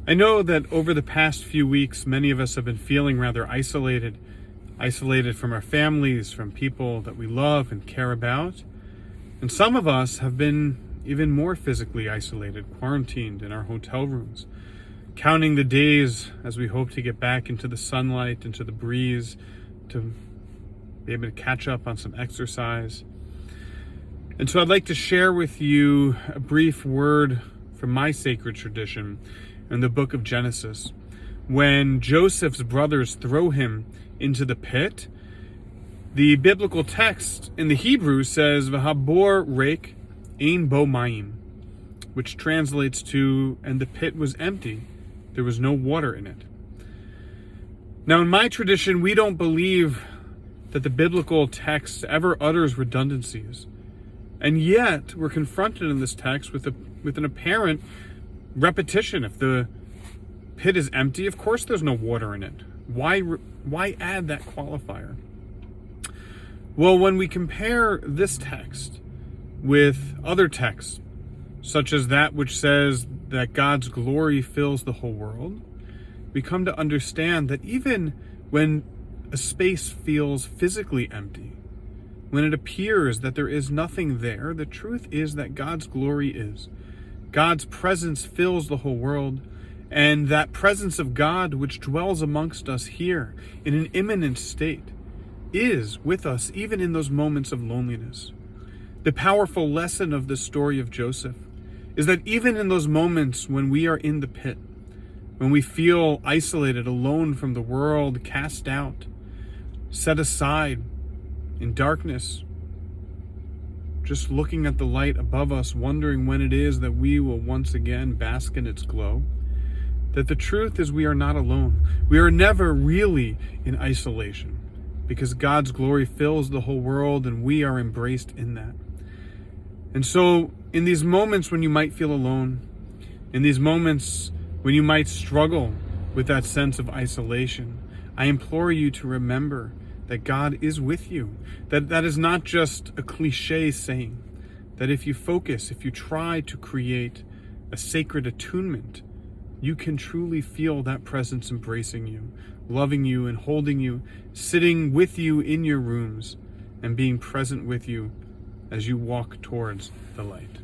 I know that over the past few weeks, many of us have been feeling rather isolated from our families, from people that we love and care about. And some of us have been even more physically isolated, quarantined in our hotel rooms, counting the days as we hope to get back into the sunlight, into the breeze, to be able to catch up on some exercise. And so I'd like to share with you a brief word from my sacred tradition in the book of Genesis. When Joseph's brothers throw him into the pit, the biblical text in the Hebrew says, V'habor reik ein bo mayim, which translates to, and the pit was empty. There was no water in it. Now, in my tradition, we don't believe that the biblical text ever utters redundancies. And yet, we're confronted in this text with an apparent repetition. If the pit is empty, of course there's no water in it. Why add that qualifier? Well, when we compare this text with other texts, such as that which says that God's glory fills the whole world, we come to understand that even when a space feels physically empty, when it appears that there is nothing there, the truth is that God's glory is. God's presence fills the whole world, and that presence of God which dwells amongst us here in an immanent state is with us even in those moments of loneliness. The powerful lesson of the story of Joseph is that even in those moments when we are in the pit, when we feel isolated, alone from the world, cast out, set aside in darkness, just looking at the light above us, wondering when it is that we will once again bask in its glow, that the truth is we are not alone. We are never really in isolation because God's glory fills the whole world and we are embraced in that. And so in these moments when you might feel alone, in these moments when you might struggle with that sense of isolation, I implore you to remember that God is with you, that is not just a cliche saying, that if you focus, if you try to create a sacred attunement, you can truly feel that presence embracing you, loving you and holding you, sitting with you in your rooms and being present with you as you walk towards the light.